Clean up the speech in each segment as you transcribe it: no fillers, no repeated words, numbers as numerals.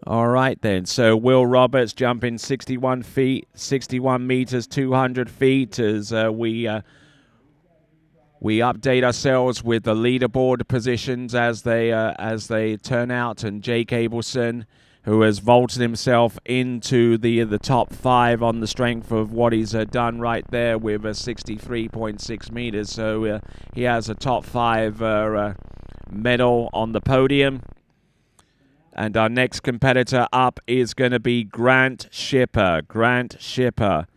All right then. So Will Roberts jumping 61 feet, 61 meters, 200 feet as we update ourselves with the leaderboard positions as they turn out, and Jake Abelson, who has vaulted himself into the top 5 on the strength of what he's done right there with 63.6 meters. So he has a top 5 medal on the podium. And our next competitor up is going to be Grant Shipper. Grant Shipper.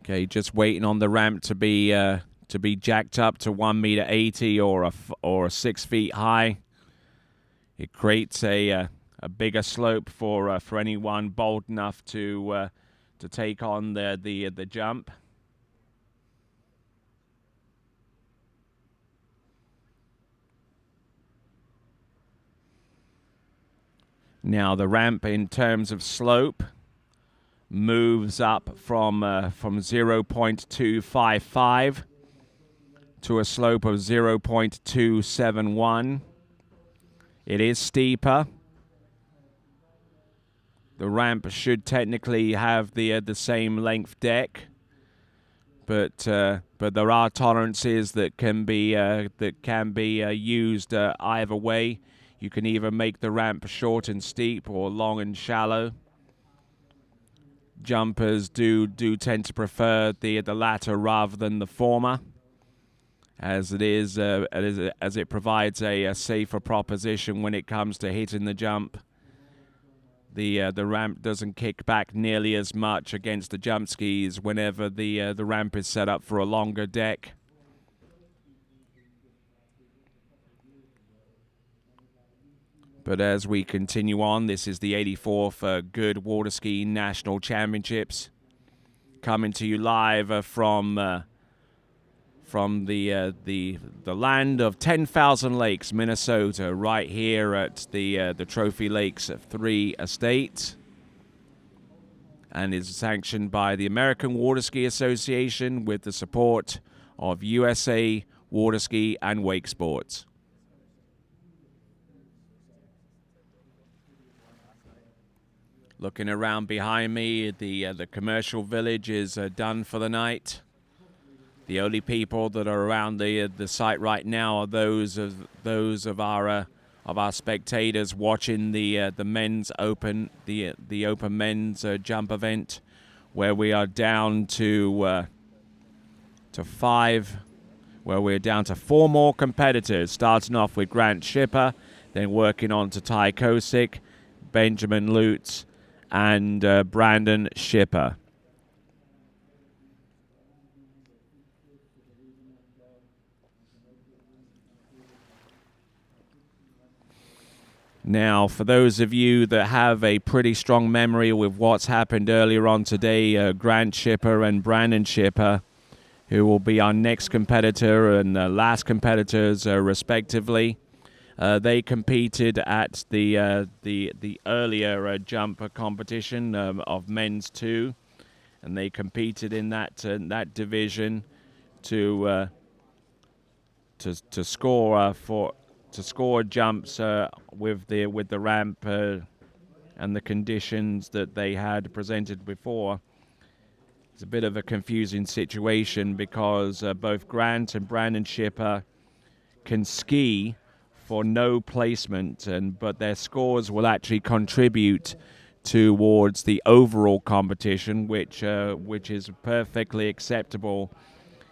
Okay, just waiting on the ramp to be jacked up to 1.80 m or 6 feet high. It creates a bigger slope for anyone bold enough to take on the jump. Now the ramp, in terms of slope, moves up from 0.255 to a slope of 0.271. It is steeper. The ramp should technically have the same length deck, but there are tolerances that can be used either way. You can either make the ramp short and steep or long and shallow. Jumpers do tend to prefer the latter rather than the former, as it provides a safer proposition when it comes to hitting the jump. The ramp doesn't kick back nearly as much against the jump skis whenever the ramp is set up for a longer deck. But as we continue on, this is the 84th Goode Water Skiing National Championships, coming to you live from the land of 10,000 Lakes, Minnesota, right here at the Trophy Lakes 3 Estate, and is sanctioned by the American Water Ski Association with the support of USA Water Ski and Wake Sports. Looking around behind me, the commercial village is done for the night. The only people that are around the site right now are those of our spectators watching the men's open the open men's jump event, where we are down to 5, where we're down to 4 more competitors, starting off with Grant Shipper, then working on to Tai Kosk, Benjamin Lutz, and Brandon Shipper. Now, for those of you that have a pretty strong memory with what's happened earlier on today, Grant Shipper and Brandon Shipper, who will be our next competitor and last competitors respectively, they competed at the earlier jump competition of men's 2, and they competed in that division to score jumps with the ramp and the conditions that they had presented before. It's a bit of a confusing situation because both Grant and Brandon Shipper can ski for no placement, but their scores will actually contribute towards the overall competition, which is perfectly acceptable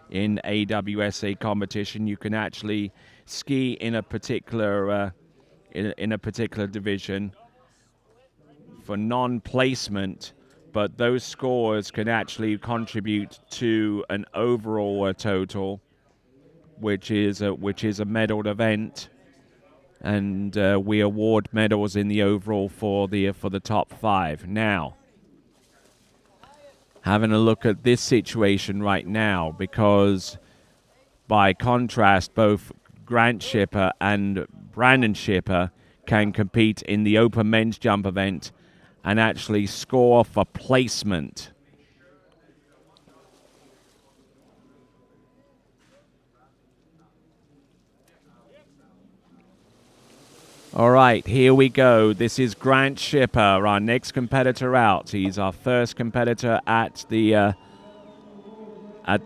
in AWSA competition. You can actually ski in a particular division for non-placement, but those scores can actually contribute to an overall total, which is a medaled event. And we award medals in the overall for the top 5. Now, having a look at this situation right now, because by contrast, both Grant Shipper and Brandon Shipper can compete in the open men's jump event and actually score for placement. All right, here we go. This is Grant Shipper, our next competitor out. He's our first competitor at the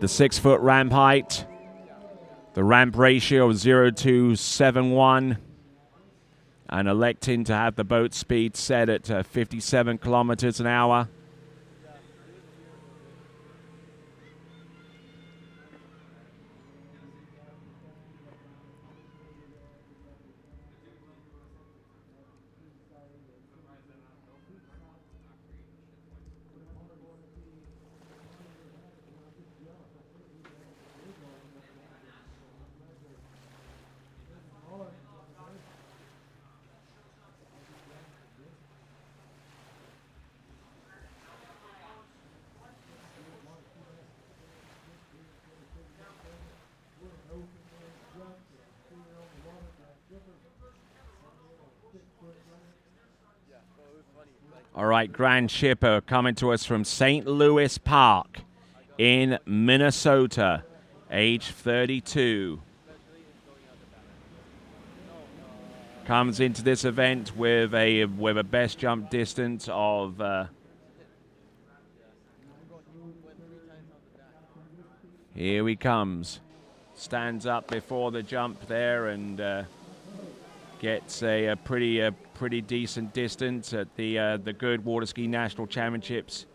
6 foot ramp height. The ramp ratio of 0.271, and electing to have the boat speed set at 57 kilometers an hour. All right, Grand Shipper coming to us from St. Louis Park in Minnesota, age 32. Comes into this event with a best jump distance of here he comes. Stands up before the jump there and gets a pretty decent distance at the Goode Water Ski National Championships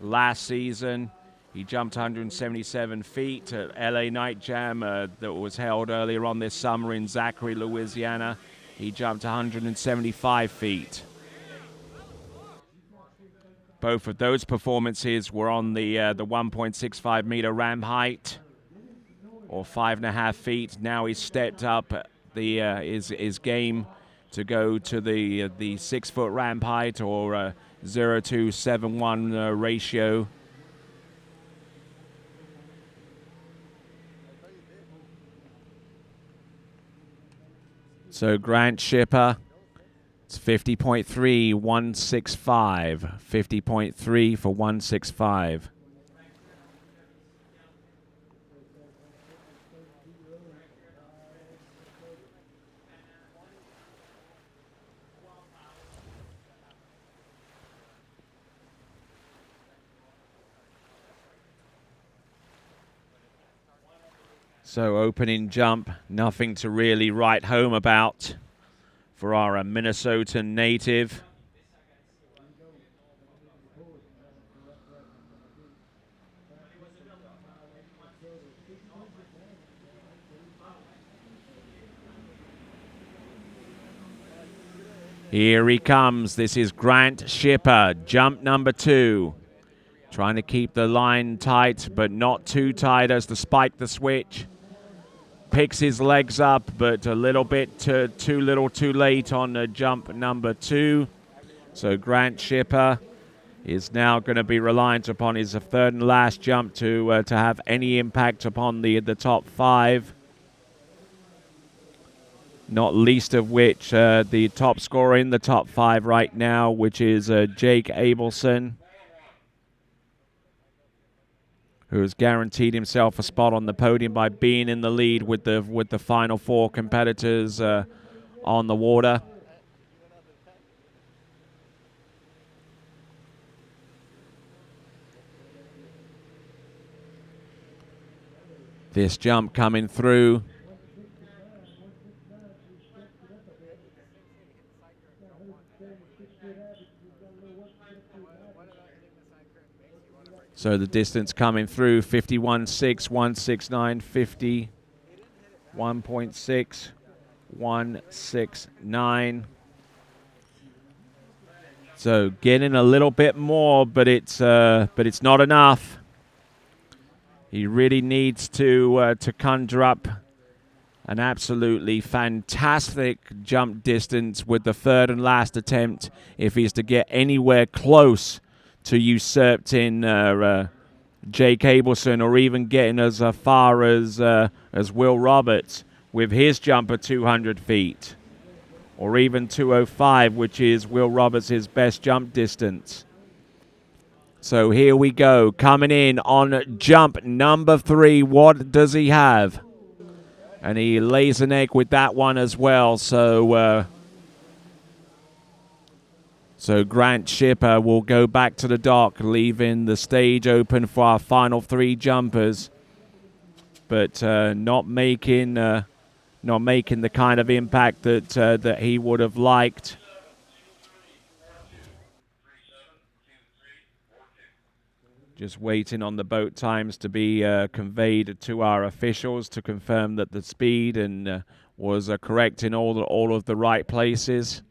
last season. He jumped 177 feet at LA Night Jam that was held earlier on this summer in Zachary, Louisiana. He jumped 175 feet. Both of those performances were on the 1.65 meter ramp height, or 5.5 feet. Now he's stepped up his game to go to the 6 foot ramp height, or 0.271 ratio. So Grant Shipper, it's 50.3, 165. 50.3 for 165. So opening jump, nothing to really write home about for our Minnesotan native. Here he comes. This is Grant Shipper, jump number 2. Trying to keep the line tight, but not too tight as to spike the switch. Picks his legs up, but a little bit too little too late on jump number 2. So Grant Shipper is now going to be reliant upon his third and last jump to have any impact upon the top 5. Not least of which the top scorer in the top 5 right now, which is Jake Abelson, who has guaranteed himself a spot on the podium by being in the lead with the final 4 competitors on the water. This jump coming through. So the distance coming through, 51.6, 169, 50, 1.6, 169. So getting a little bit more, but it's not enough. He really needs to conjure up an absolutely fantastic jump distance with the third and last attempt if he's to get anywhere close to usurping Jake Abelson, or even getting as far as Will Roberts with his jump of 200 feet. or even 2:05, which is Will Roberts' best jump distance. So here we go, coming in on jump number 3. What does he have? And he lays an egg with that one as well. So Grant Shipper will go back to the dock, leaving the stage open for our final 3 jumpers. But not making the kind of impact that he would have liked. Just waiting on the boat times to be conveyed to our officials to confirm that the speed and was correct in all of the right places.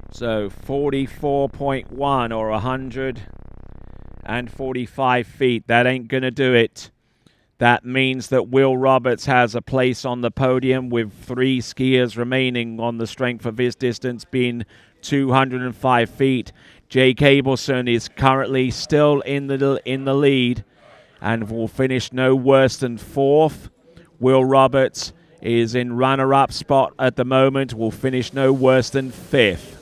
So 44.1 or 145 feet. That ain't going to do it. That means that Will Roberts has a place on the podium with 3 skiers remaining on the strength of his distance being 205 feet. Jake Abelson is currently still in the lead and will finish no worse than 4th. Will Roberts is in runner-up spot at the moment, will finish no worse than 5th.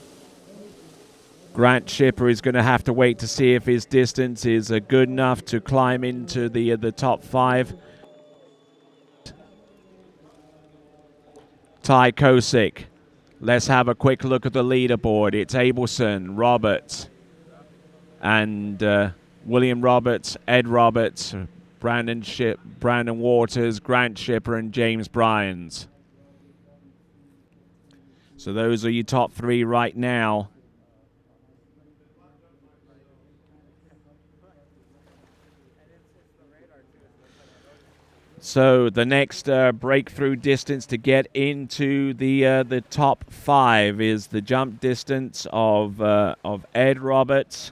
Grant Shipper is going to have to wait to see if his distance is good enough to climb into the top 5. Tai Kosk. Let's have a quick look at the leaderboard. It's Abelson, Roberts, and William Roberts, Ed Roberts, Brandon Waters, Grant Shipper, and James Bryans. So those are your top 3 right now. So the next breakthrough distance to get into the top 5 is the jump distance of Ed Roberts,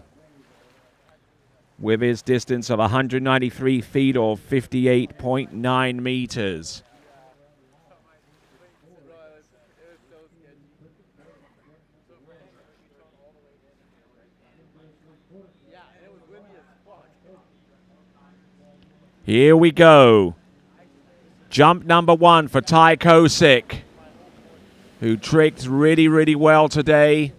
with his distance of 193 feet or 58.9 meters. Here we go. Jump number 1 for Tai Kosk, who tricked really, really well today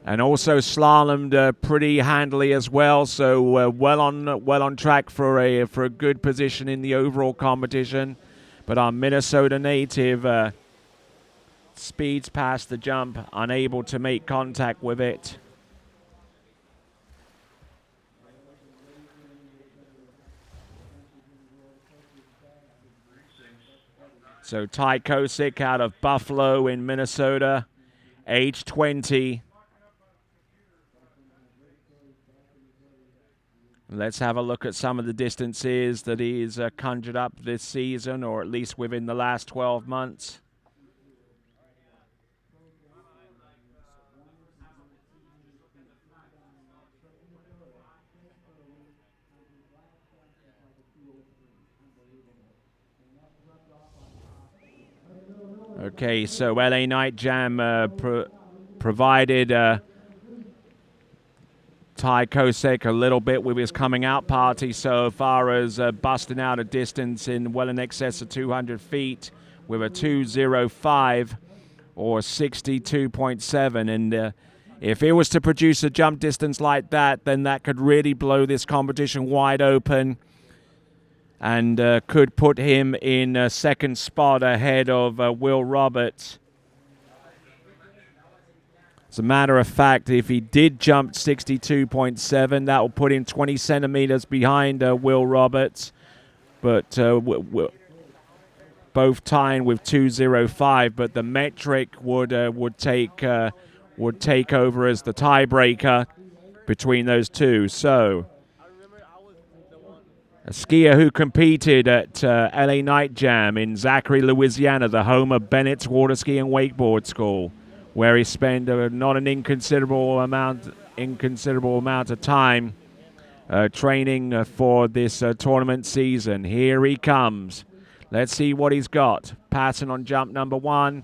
and also slalomed pretty handily as well. So well on track for a good position in the overall competition. But our Minnesota native speeds past the jump, unable to make contact with it. So Tai Kosk out of Buffalo in Minnesota, age 20. Let's have a look at some of the distances that he's conjured up this season, or at least within the last 12 months. Okay, so LA Night Jam provided Tai Kosk a little bit with his coming out party so far as busting out a distance in well in excess of 200 feet with a 2:05 or 62.7. And if it was to produce a jump distance like that, then that could really blow this competition wide open and could put him in second spot ahead of Will Roberts. As a matter of fact, if he did jump 62.7, that will put him 20 centimeters behind Will Roberts, but both tying with 2:05. But the metric would take over as the tiebreaker between those two. So a skier who competed at LA Night Jam in Zachary, Louisiana, the home of Bennett's Water Ski and Wakeboard School, where he spent not an inconsiderable amount of time training for this tournament season. Here he comes. Let's see what he's got. Passing on jump number 1.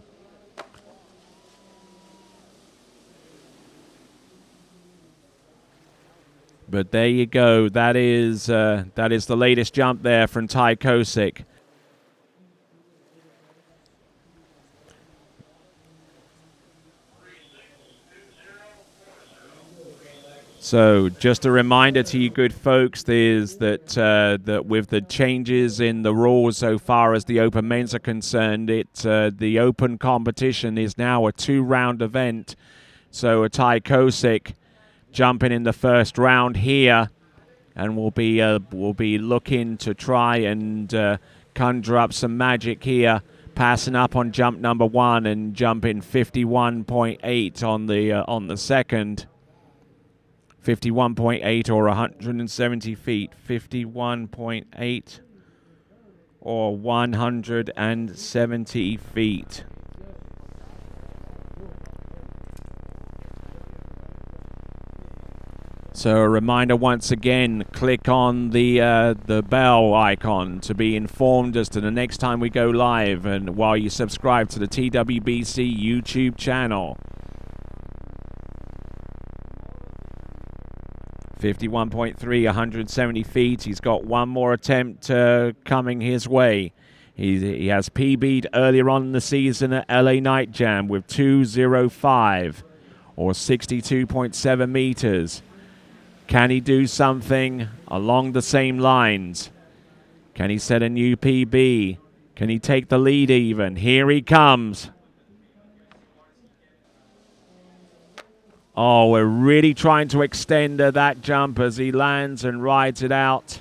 But there you go. That is the latest jump there from Tai Kosk. So just a reminder to you good folks is that that with the changes in the rules so far as the open men's are concerned, the open competition is now a 2-round event. So a Tai Kosk jumping in the first round here, and we'll be looking to try and conjure up some magic here, passing up on jump number 1 and jumping 51.8 on the second. 51.8 or 170 feet. 51.8 or 170 feet. So a reminder once again, click on the bell icon to be informed as to the next time we go live, and while you subscribe to the TWBC YouTube channel. 51.3, 170 feet. He's got one more attempt coming his way. He has PB'd earlier on in the season at LA Night Jam with 2:05 or 62.7 meters. Can he do something along the same lines? Can he set a new PB? Can he take the lead even? Here he comes. Oh, we're really trying to extend that jump as he lands and rides it out.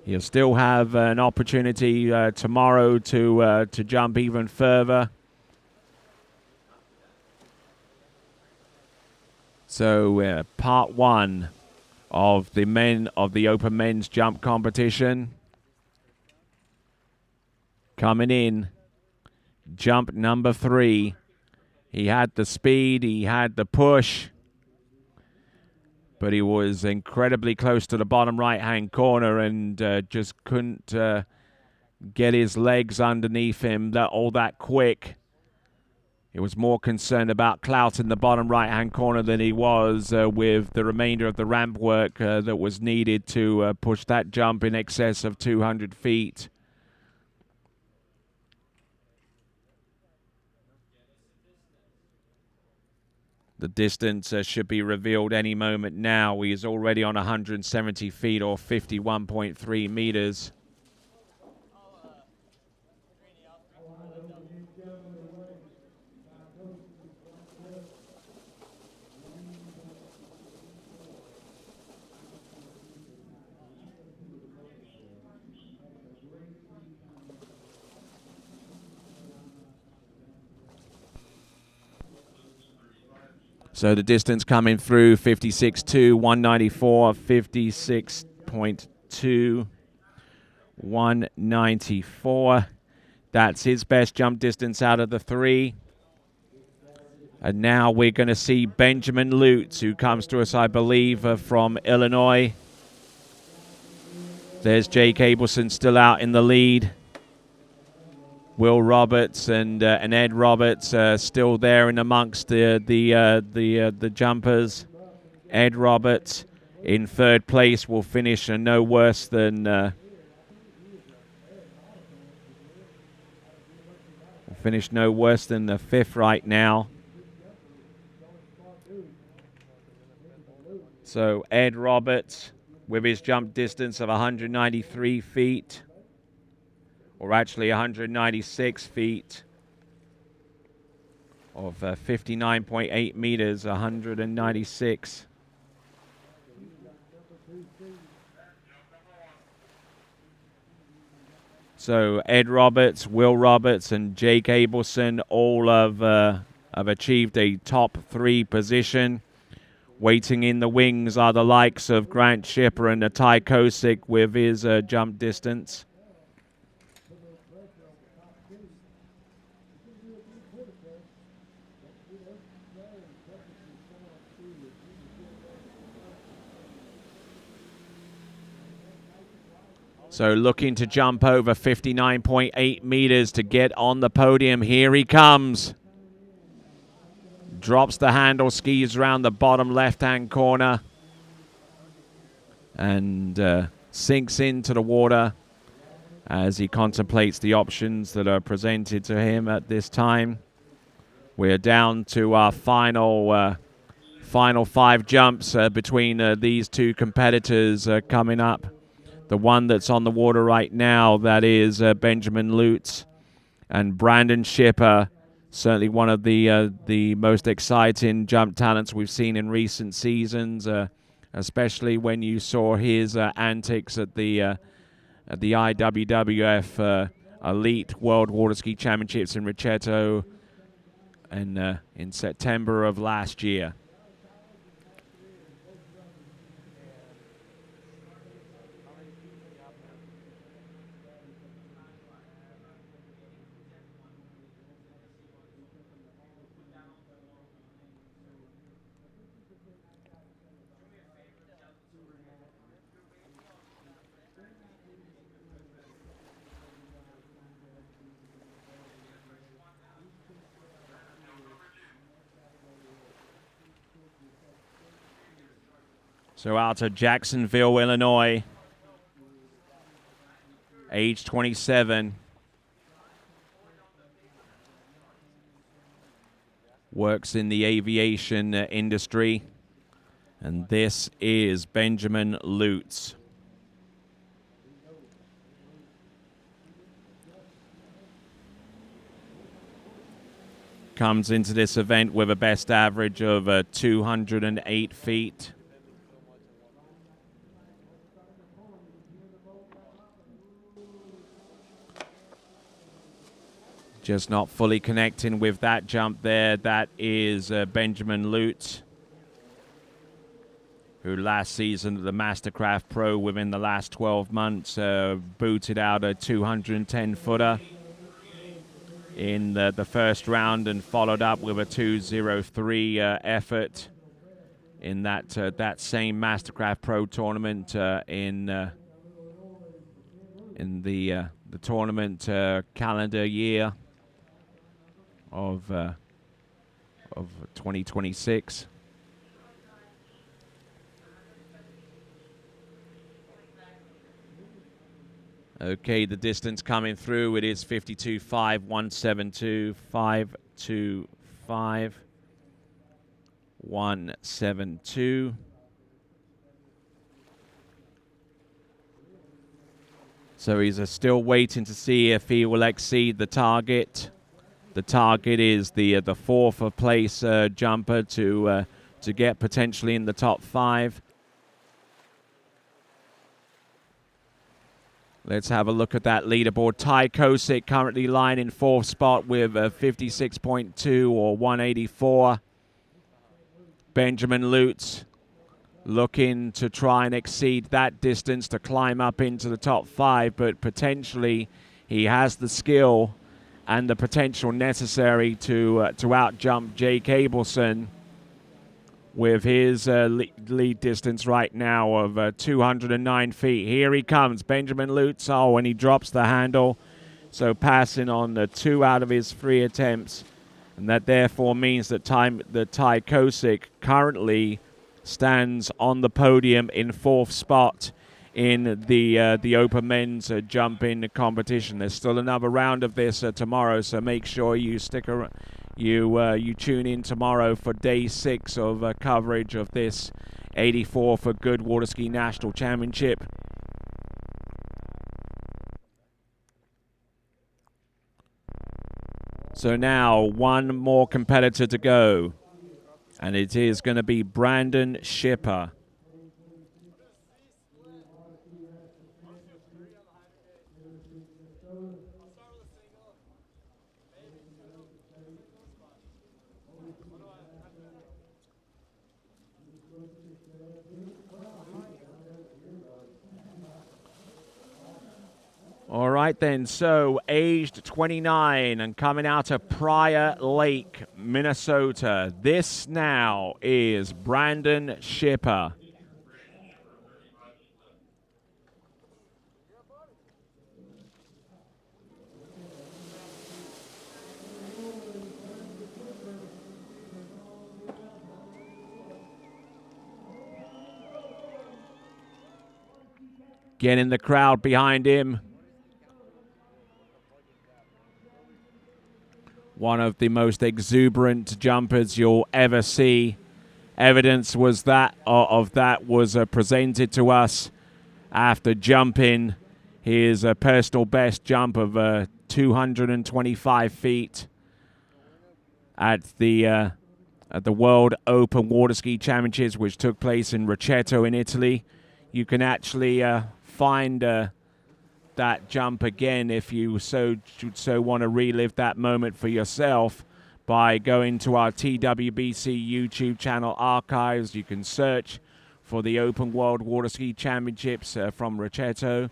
He'll still have an opportunity tomorrow to jump even further. So part 1 of the open men's jump competition. Coming in, jump number 3. He had the speed, he had the push, but he was incredibly close to the bottom right-hand corner and just couldn't get his legs underneath him all that quick. He was more concerned about clout in the bottom right-hand corner than he was with the remainder of the ramp work that was needed to push that jump in excess of 200 feet. The distance should be revealed any moment now. He is already on 170 feet or 51.3 meters. So the distance coming through 56.2, 194, 56.2, 194. That's his best jump distance out of the 3. And now we're going to see Benjamin Lutz, who comes to us, I believe, from Illinois. There's Jake Abelson still out in the lead. Will Roberts and Ed Roberts still there in amongst the jumpers. Ed Roberts in 3rd place will finish no worse than the 5th right now. So Ed Roberts with his jump distance of 193 feet. Or actually 196 feet of 59.8 meters, 196. So Ed Roberts, Will Roberts, and Jake Abelson all have achieved a top 3 position. Waiting in the wings are the likes of Grant Shipper and Tai Kosk with his jump distance. So looking to jump over 59.8 meters to get on the podium. Here he comes. Drops the handle skis around the bottom left-hand corner. and sinks into the water as he contemplates the options that are presented to him at this time. We're down to our final 5 jumps between these two competitors coming up. The one that's on the water right now, that is Benjamin Lutz, and Brandon Schipper, certainly one of the most exciting jump talents we've seen in recent seasons, especially when you saw his antics at the IWWF Elite World Water Ski Championships in Richeto in September of last year. So out of Jacksonville, Illinois, age 27. Works in the aviation industry. And this is Benjamin Lutz. Comes into this event with a best average of 208 feet. Just not fully connecting with that jump there. That is Benjamin Lutz, who last season at the Mastercraft Pro within the last 12 months booted out a 210-footer in the first round and followed up with a 203 effort in that same Mastercraft Pro tournament in the tournament calendar year of 2026. Okay, the distance coming through, it is 52.5, 172, 172. So he's still waiting to see if he will exceed the target. The target is the fourth place jumper to get potentially in the top 5. Let's have a look at that leaderboard. Tai Kosk currently lying in 4th spot with 56.2 or 184. Benjamin Lutz looking to try and exceed that distance to climb up into the top 5, but potentially he has the skill and the potential necessary to out-jump Jake Abelson with his lead distance right now of 209 feet. Here he comes, Benjamin Lutz. Oh, and he drops the handle, so passing on 2 out of his 3 attempts, and that therefore means that Tai Kosk currently stands on the podium in 4th spot in the open men's jumping competition. There's still another round of this tomorrow, so make sure you stick around. You tune in tomorrow for day 6 of coverage of this 84th Goode Water Ski National Championship. So now one more competitor to go, and it is going to be Brandon Schipper. All right then, so aged 29 and coming out of Prior Lake, Minnesota. This now is Brandon Schipper. getting the crowd behind him. One of the most exuberant jumpers you'll ever see. Evidence was that of that was presented to us after jumping his personal best jump of 225 feet at the World Open Water Ski Championships, which took place in Rocchetto in Italy. You can actually find that jump again if you so want to relive that moment for yourself by going to our TWBC YouTube channel archives. You can search for the Open World Water Ski Championships from Rocchetto,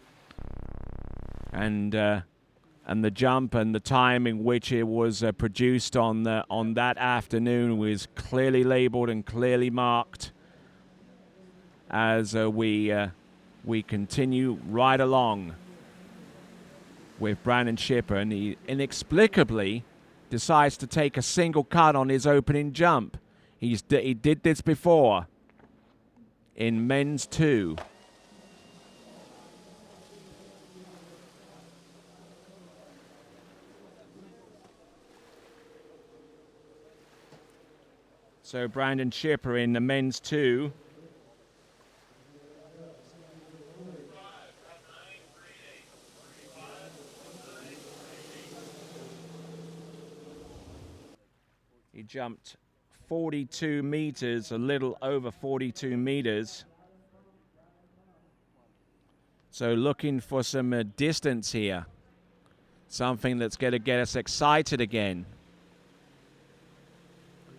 and the jump and the time in which it was produced on that afternoon was clearly labeled and clearly marked as we continue right along with Brandon Schipper, and he inexplicably decides to take a single cut on his opening jump. He did this before in men's 2. So Brandon Schipper in the men's 2. He jumped 42 meters, a little over 42 meters. So looking for some distance here. Something that's going to get us excited again.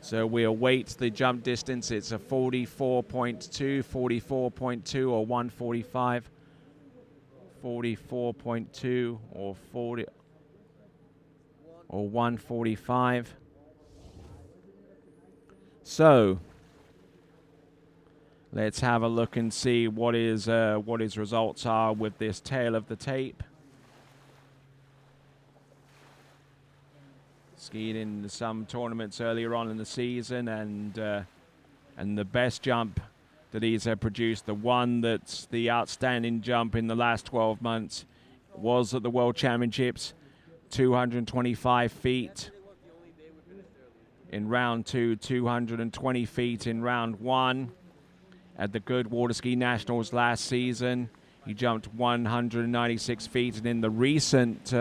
So we await the jump distance. It's a 44.2, 44.2 or 145. 44.2 or 40 or 145. So let's have a look and see what his results are with this tail of the tape. Skied in some tournaments earlier on in the season, and the best jump that he's produced, the one that's the outstanding jump in the last 12 months, was at the World Championships, 225 feet. In round 2, 220 feet in round 1. At the Goode Water Ski Nationals last season, he jumped 196 feet. And in the recent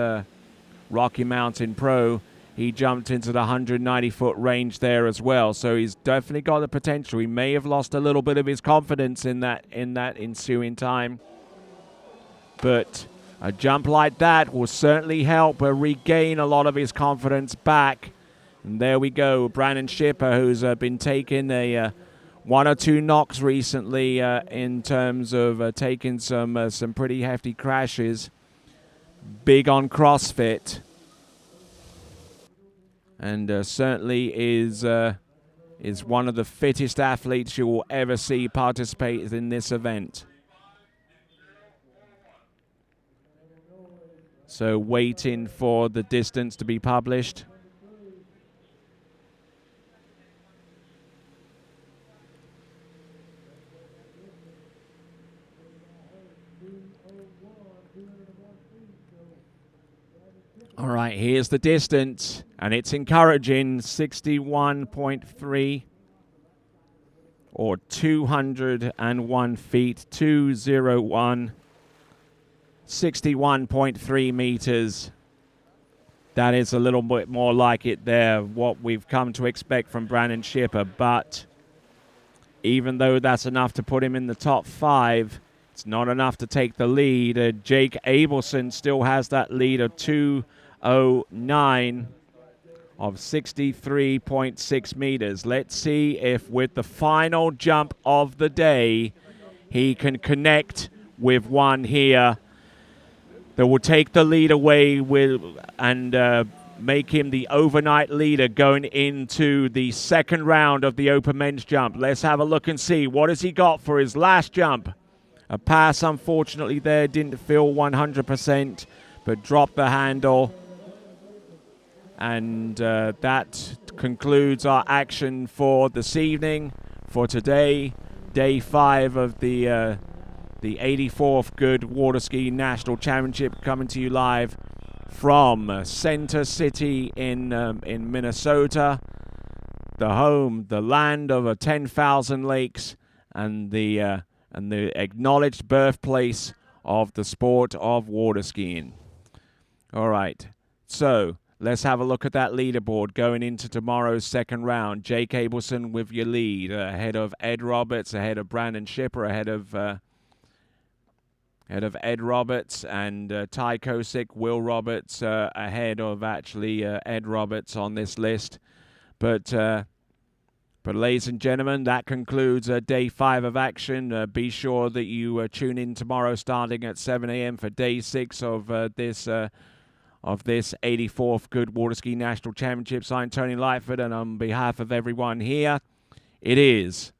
Rocky Mountain Pro, he jumped into the 190-foot range there as well. So he's definitely got the potential. He may have lost a little bit of his confidence in that ensuing time. But a jump like that will certainly help regain a lot of his confidence back. And there we go, Brandon Schipper, who's been taking a 1 or 2 knocks recently in terms of taking some pretty hefty crashes. Big on CrossFit, and certainly is one of the fittest athletes you will ever see participate in this event. So waiting for the distance to be published. All right, here's the distance, and it's encouraging, 61.3 or 201 feet, 201, 61.3 meters. That is a little bit more like it there, what we've come to expect from Brandon Schipper, but even though that's enough to put him in the top 5, it's not enough to take the lead. Jake Abelson still has that lead of 209 of 63.6 meters. Let's see if with the final jump of the day, he can connect with one here that will take the lead away and make him the overnight leader going into the second round of the Open Men's Jump. Let's have a look and see. What has he got for his last jump? A pass, unfortunately, there. Didn't feel 100%, but dropped the handle. And that concludes our action for this evening, for today, day 5 of the the 84th Goode Water Ski National Championship, coming to you live from Center City in Minnesota, the land of 10,000 lakes, and the acknowledged birthplace of the sport of water skiing. All right, so let's have a look at that leaderboard going into tomorrow's second round. Jake Abelson with your lead, ahead of Ed Roberts, ahead of Brandon Shipper, ahead of Ed Roberts, and Tai Kosk, Will Roberts, ahead of actually Ed Roberts on this list. But ladies and gentlemen, that concludes day 5 of action. Be sure that you tune in tomorrow starting at 7 a.m. for day 6 of this 84th Goode Water Ski National Championships. I'm Tony Lightfoot, and on behalf of everyone here, it is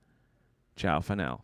ciao for now.